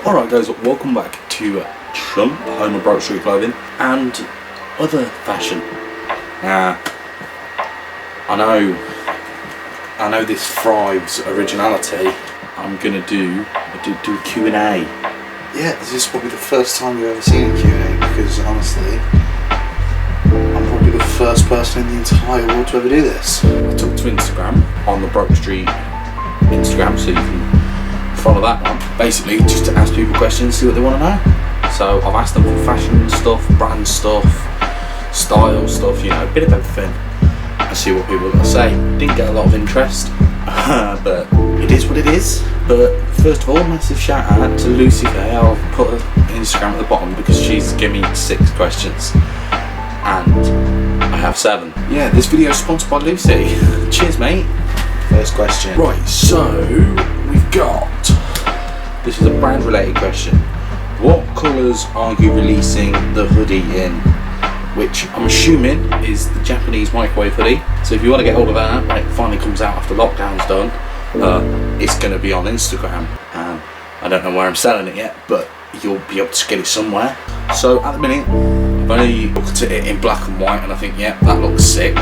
Alright guys, welcome back to Trump, home of Broke Street clothing and other fashion. I know this thrives originality. I'm gonna do a Q&A. Yeah, this is probably the first time you've ever seen a Q&A because honestly, I'm probably the first person in the entire world to ever do this. I took to Instagram on the Broke Street Instagram, so you can follow that one. Basically, just to ask people questions, see what they want to know. So I've asked them for fashion stuff, brand stuff, style stuff, you know, a bit of everything, and see what people are going to say. Didn't get a lot of interest, but it is what it is. But first of all, massive shout out to Lucy Faye. I'll put her Instagram at the bottom because she's given me 6 questions and I have 7. Yeah, this video is sponsored by Lucy. Cheers, mate. First question. Right, so we've got, this is a brand related question. What colours are you releasing the hoodie in? Which I'm assuming is the Japanese microwave hoodie. So if you want to get hold of that when it finally comes out after lockdown's done, it's going to be on Instagram. I don't know where I'm selling it yet, but you'll be able to get it somewhere. So at the minute, I've only looked at it in black and white and I think, yeah, that looks sick.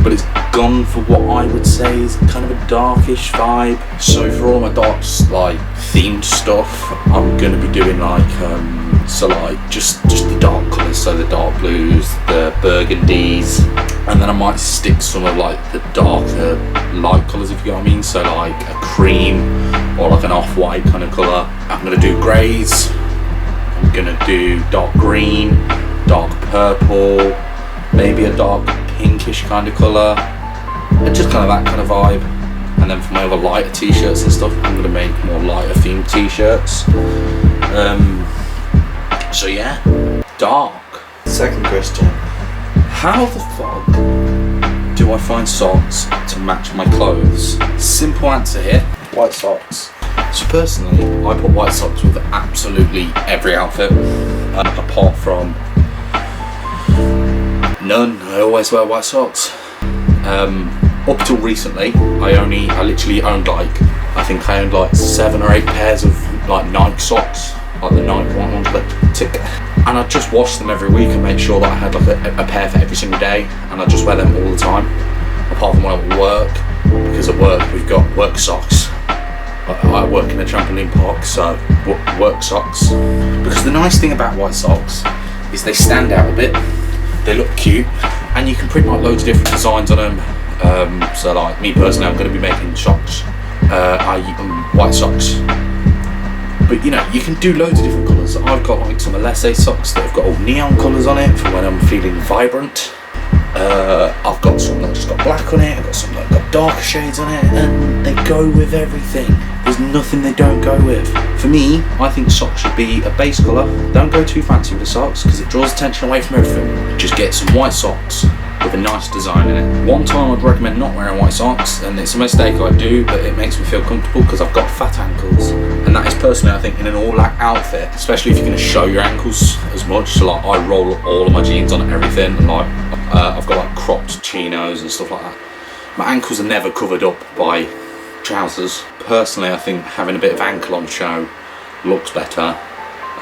But it's gone for what I would say is kind of a darkish vibe. So for all my dark, like, themed stuff, I'm going to be doing like, just the dark colours, so the dark blues, the burgundies, and then I might stick some of like the darker light colours, if you know what I mean, so like a cream or like an off-white kind of colour. I'm going to do greys, I'm going to do dark green, dark purple, maybe a dark pinkish kind of colour, and just kind of that kind of vibe. And then for my other lighter t-shirts and stuff, I'm going to make more lighter themed t-shirts. So yeah, dark. Second question. How the fuck do I find socks to match my clothes? Simple answer here, white socks. So personally, I put white socks with absolutely every outfit, apart from none. I always wear white socks. Up till recently, I literally owned like 7 or 8 pairs of like Nike socks, like the Nike ones that tick, and I just wash them every week and make sure that I had like a pair for every single day, and I just wear them all the time, apart from when I'm at work, because at work we've got work socks. I work in a trampoline park, so work socks. Because the nice thing about white socks is they stand out a bit, they look cute, and you can print like loads of different designs on them. So like me personally, I'm going to be making socks, white socks, but you know, you can do loads of different colours. I've got like some Alessi socks that have got all neon colours on it for when I'm feeling vibrant. I've got some that just got black on it, I've got some that got darker shades on it, and they go with everything. There's nothing they don't go with. For me, I think socks should be a base colour. Don't go too fancy with the socks because it draws attention away from everything. Just get some white socks with a nice design in it. One time I'd recommend not wearing white socks, and it's a mistake I do, but it makes me feel comfortable because I've got fat ankles, and that is personally, I think, in an all-black outfit, especially if you're going to show your ankles as much. So like, I roll all of my jeans on everything, and like I've got like cropped chinos and stuff like that. My ankles are never covered up by trousers. Personally, I think having a bit of ankle on show looks better,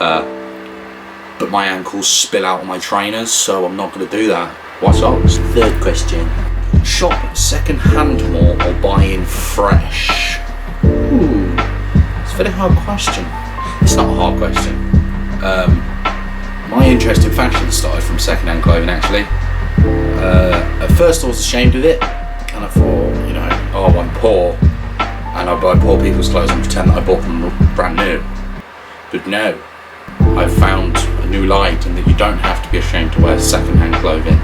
but my ankles spill out on my trainers, so I'm not going to do that. White socks. Third question. Shop second hand more or buy in fresh? Ooh, it's a very hard question. It's not a hard question. My interest in fashion started from second hand clothing actually. At first I was ashamed of it, and I thought, you know, oh, I'm poor and I buy poor people's clothes and pretend that I bought them brand new. But no, I've found a new light, and that you don't have to be ashamed to wear second hand clothing.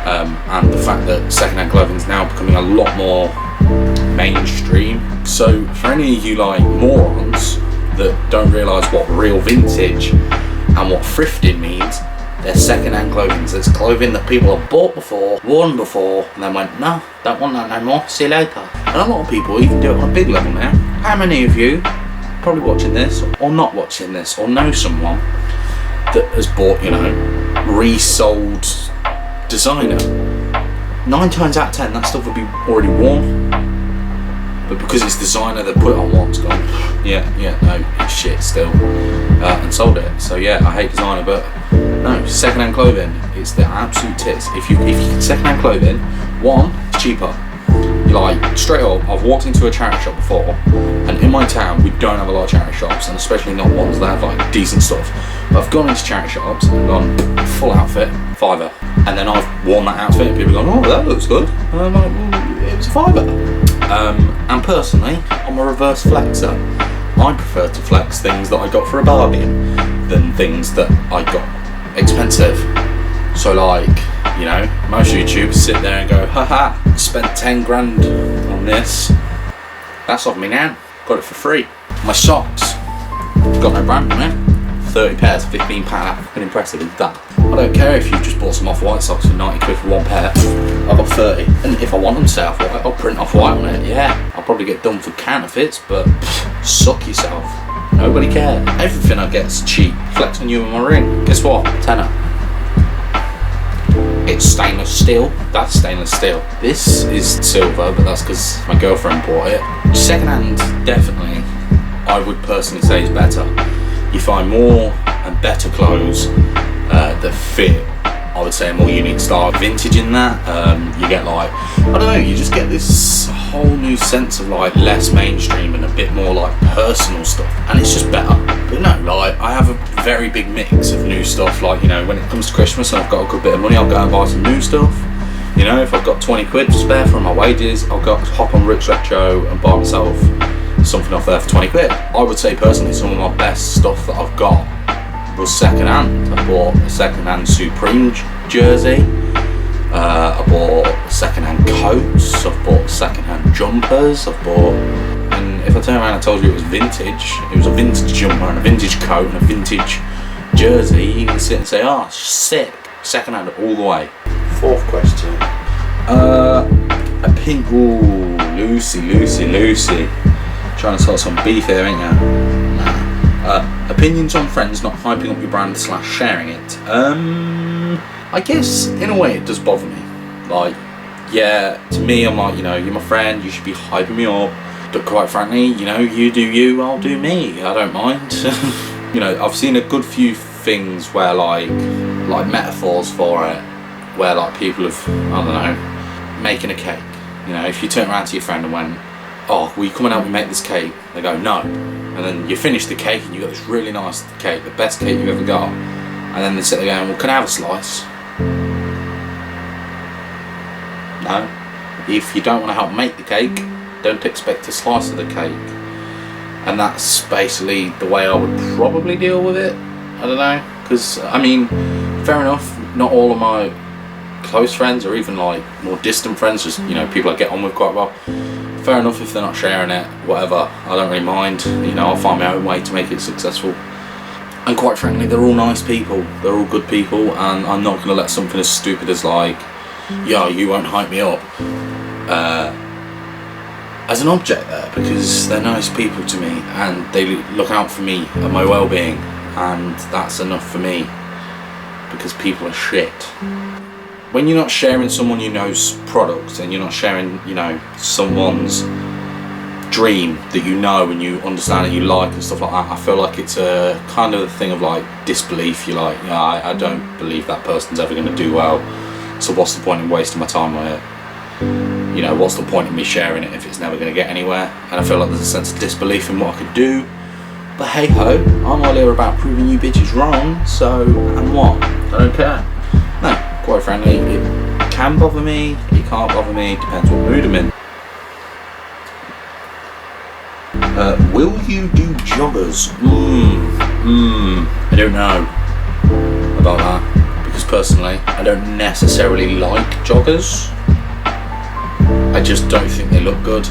And the fact that second-hand clothing is now becoming a lot more mainstream. So for any of you like morons that don't realise what real vintage and what thrifting means, there's second-hand clothing. So it's clothing that people have bought before, worn before, and then went, no, don't want that no more, see you later. And a lot of people even do it on a big level now. How many of you probably watching this or not watching this or know someone that has bought, you know, resold designer? 9 times out of 10 that stuff would be already worn. but because it's designer, they put it on once, gone, yeah, no, it's shit still, and sold it. So yeah, I hate designer, but no, secondhand clothing, it's the absolute tits. If you get secondhand clothing, one, it's cheaper. Like, straight up, I've walked into a charity shop before, and in my town we don't have a lot of charity shops, and especially not ones that have like decent stuff. But I've gone into charity shops and gone, full outfit, £5, and then I've worn that outfit and people are going, oh, that looks good, and I'm like, well, it was £5. And personally, I'm a reverse flexer. I prefer to flex things that I got for a bargain than things that I got expensive. So like, you know, most YouTubers sit there and go, haha, spent 10 grand on this. That's off me now. Got it for free. My socks, got no brand on it. 30 pairs, £15. How impressive is that? I don't care if you've just bought some off-white socks for 90 quid for one pair. I've got 30. And if I want them to say off-white, I'll print off-white on it. Yeah, I'll probably get done for counterfeits, but suck yourself. Nobody cares. Everything I get's cheap. Flex on you in my ring. Guess what? £10. It's stainless steel. That's stainless steel. This is silver, but that's because my girlfriend bought it. Secondhand, definitely, I would personally say is better. You find more and better clothes that fit, I would say, a more unique style. Vintage in that, you get like, I don't know, you just get this whole new sense of like less mainstream and a bit more like personal stuff, and it's just better. But no, like, I have a very big mix of new stuff. Like, you know, when it comes to Christmas and I've got a good bit of money, I'll go and buy some new stuff. You know, if I've got 20 quid to spare from my wages, I'll go hop on Rick's Retro and buy myself something off there for 20 quid. I would say personally some of my best stuff that I've got was secondhand. I bought a secondhand Supreme jersey, I bought secondhand coats, I've bought secondhand jumpers, and if I turn around and told you it was vintage, it was a vintage jumper and a vintage coat and a vintage jersey, you can sit and say, oh, sick. Secondhand all the way. Fourth question. A pink, ooh, Lucy. Trying to start some beef here, ain't ya? Nah. Opinions on friends not hyping up your brand / sharing it. I guess in a way it does bother me. Like, yeah, to me I'm like, you know, you're my friend, you should be hyping me up. But quite frankly, you know, you do you, I'll do me. I don't mind. You know, I've seen a good few things where like metaphors for it, where like people have, I don't know, making a cake. You know, if you turn around to your friend and went, oh, will you come and help me make this cake? They go, no. And then you finish the cake and you got this really nice cake, the best cake you've ever got. And then they sit there going, well, can I have a slice? No. If you don't want to help make the cake, don't expect a slice of the cake. And that's basically the way I would probably deal with it. I don't know. Because, I mean, fair enough, not all of my close friends or even like more distant friends, just, you know, people I get on with quite well, fair enough if they're not sharing it, whatever, I don't really mind. You know, I'll find my own way to make it successful. And quite frankly, they're all nice people, they're all good people, and I'm not going to let something as stupid as like, yo, you won't hype me up, as an object there, because they're nice people to me and they look out for me and my well-being, and that's enough for me, because people are shit. When you're not sharing someone you know's products, and you're not sharing, you know, someone's dream that you know and you understand and you like and stuff like that, I feel like it's a kind of a thing of like disbelief. You're like, yeah, I don't believe that person's ever going to do well, so what's the point in wasting my time on it? You know, what's the point in me sharing it if it's never going to get anywhere? And I feel like there's a sense of disbelief in what I could do. But hey ho, I'm all here about proving you bitches wrong, so, and what? I don't care. No. Quite frankly, it can bother me, it can't bother me, depends what mood I'm in. Will you do joggers? I don't know about that, because personally, I don't necessarily like joggers. I just don't think they look good,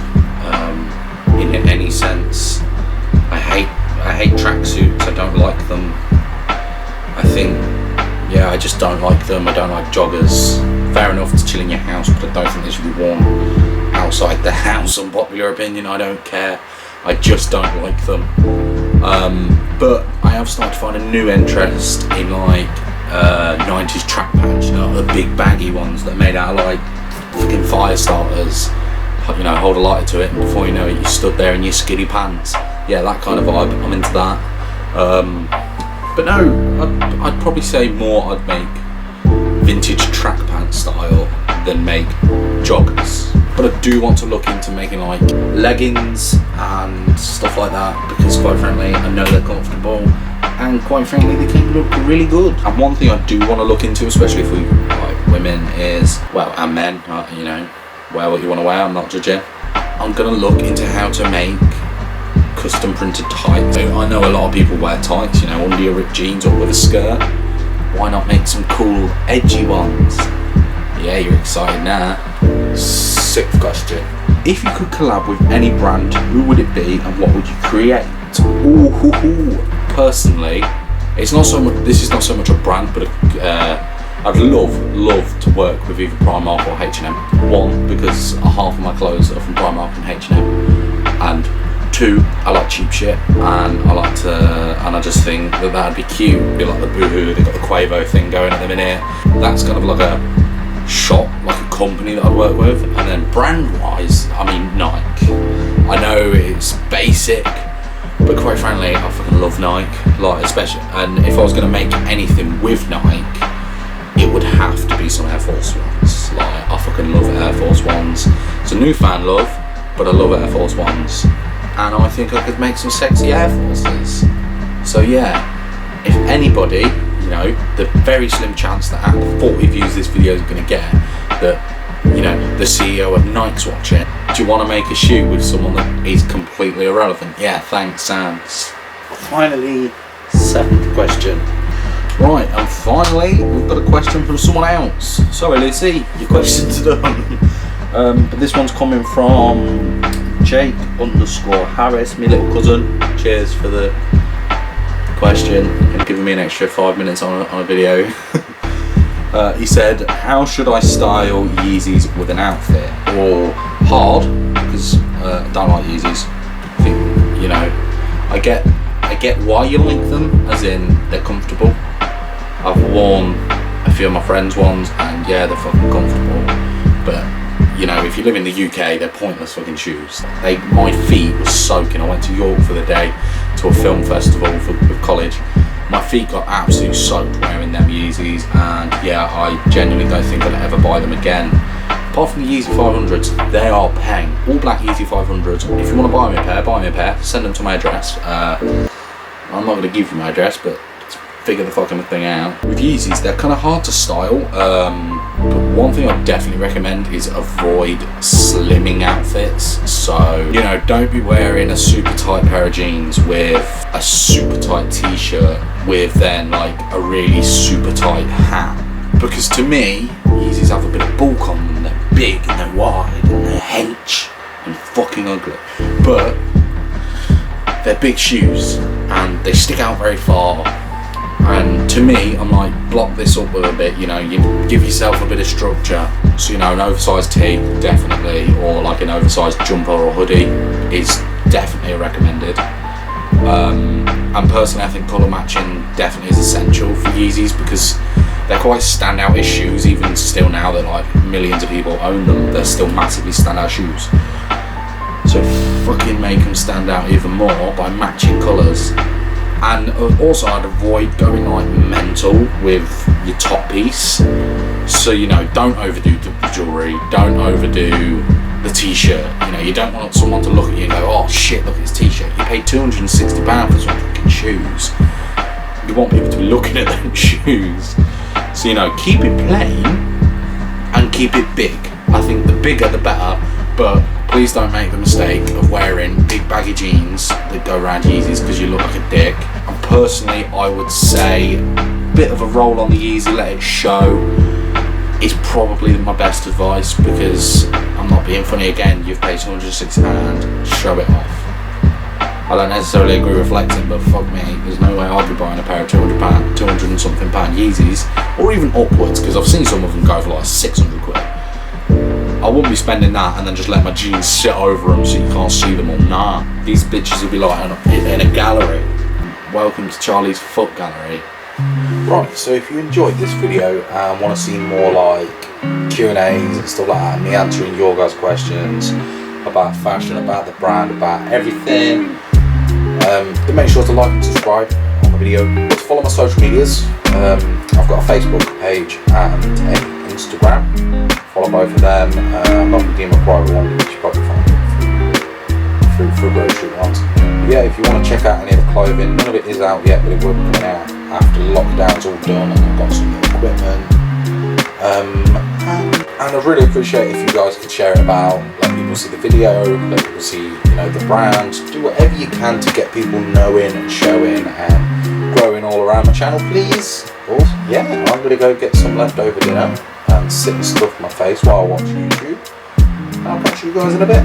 in any sense. I hate tracksuits, I don't like them. I think, yeah, I just don't like them. I don't like joggers. Fair enough to chill in your house, but I don't think they should be worn outside the house. Unpopular opinion, I don't care. I just don't like them. But I have started to find a new interest in like 90s track pants, you know, the big baggy ones that are made out of like fucking fire starters. you know, hold a lighter to it, and before you know it, you stood there in your skinny pants. Yeah, that kind of vibe. I'm into that. But no, I'd probably say more I'd make vintage track pants style than make joggers. But I do want to look into making like leggings and stuff like that, because quite frankly I know they're comfortable and quite frankly they can look really good. And one thing I do want to look into, especially for like women, is, well, and men, you know, wear what you want to wear, I'm not judging. I'm going to look into how to make custom printed tights. I know a lot of people wear tights, you know, under your ripped jeans or with a skirt. Why not make some cool edgy ones? Yeah, you're excited now. Sixth question. If you could collab with any brand, who would it be and what would you create? Ooh. Personally, it's not so much, this is not so much a brand, but I'd love to work with either Primark or H&M. One, because half of my clothes are from Primark and H&M, and two, I like cheap shit, and I just think that that'd be cute. It'd be like the Boohoo, they've got the Quavo thing going at the minute. That's kind of like a shop, like a company that I'd work with. And then brand wise, I mean Nike. I know it's basic, but quite frankly I fucking love Nike, like, especially, and if I was going to make anything with Nike, it would have to be some Air Force Ones. Like, I fucking love Air Force Ones. It's a newfound love, but I love Air Force Ones, and I think I could make some sexy Air Forces. So yeah, if anybody, you know, the very slim chance that out of 40 views this video is going to get, that, you know, the CEO of Nike's watching, do you want to make a shoe with someone that is completely irrelevant? Yeah, thanks, Sans. Finally, seventh question. Right, and finally, we've got a question from someone else. Sorry, Lucy, your question's done. But this one's coming from Jake_Harris, my little cousin. Cheers for the question and giving me an extra 5 minutes on a video. He said, how should I style Yeezys with an outfit? Or hard, because I don't like Yeezys. I think, you know, I get why you like them, as in they're comfortable. I've worn a few of my friends' ones, and yeah, they're fucking comfortable. But you know, if you live in the UK, they're pointless fucking shoes. My feet were soaking. I went to York for the day to a film festival with college. My feet got absolutely soaked wearing them Yeezys, and yeah, I genuinely don't think I'll ever buy them again. Apart from the Yeezy 500s, they are peng. All black Yeezy 500s. If you want to buy me a pair, send them to my address. I'm not going to give you my address, but figure the fucking thing out. With Yeezys, they're kind of hard to style, but one thing I definitely recommend is avoid slimming outfits. So, you know, don't be wearing a super tight pair of jeans with a super tight t-shirt with then like a really super tight hat. Because to me, Yeezys have a bit of bulk on them. They're big and they're wide and they're hench and fucking ugly. But they're big shoes and they stick out very far. And to me, I'm like, block this up with a bit, you know, you give yourself a bit of structure. So, you know, an oversized tee, definitely, or like an oversized jumper or hoodie is definitely recommended. And personally, I think colour matching definitely is essential for Yeezys, because they're quite standout-ish shoes, even still now that like millions of people own them, they're still massively standout shoes. So fucking make them stand out even more by matching colours. And also I'd avoid going like mental with your top piece. So, you know, don't overdo the jewellery, don't overdo the t-shirt. You know, you don't want someone to look at you and go, oh shit, look at his t-shirt. You paid £260 for some fucking shoes. You want people to be looking at those shoes. So, you know, keep it plain and keep it big. I think the bigger the better, but please don't make the mistake of wearing big baggy jeans that go around Yeezys because you look like a dick. And personally, I would say a bit of a roll on the Yeezy, let it show, is probably my best advice, because I'm not being funny again, you've paid £260, show it off. I don't necessarily agree with flexing, but fuck me, there's no way I'd be buying a pair of £200 and something Yeezys, or even upwards, because I've seen some of them go for like 600 quid. I wouldn't be spending that and then just let my jeans sit over them so you can't see them all. Nah, these bitches would be like in a gallery. Welcome to Charlie's Foot Gallery. Right, so if you enjoyed this video and want to see more like Q&As and stuff like that, me answering your guys' questions about fashion, about the brand, about everything. Then make sure to like and subscribe on the video. To follow my social medias, I've got a Facebook page and an Instagram. Follow both of them. I'm not going to do my private one, which you probably find it through grocery ones. But yeah, if you want to check out any of the clothing, none of it is out yet, but it will be coming out after lockdown's all done and I've got some new equipment. And I'd really appreciate if you guys could share it about, let people see the video, let people see, you know, the brand, do whatever you can to get people knowing and showing and growing all around my channel, please. Also, yeah, I'm gonna go get some leftover dinner and sit and stuff my face while I watch YouTube. And I'll catch you guys in a bit.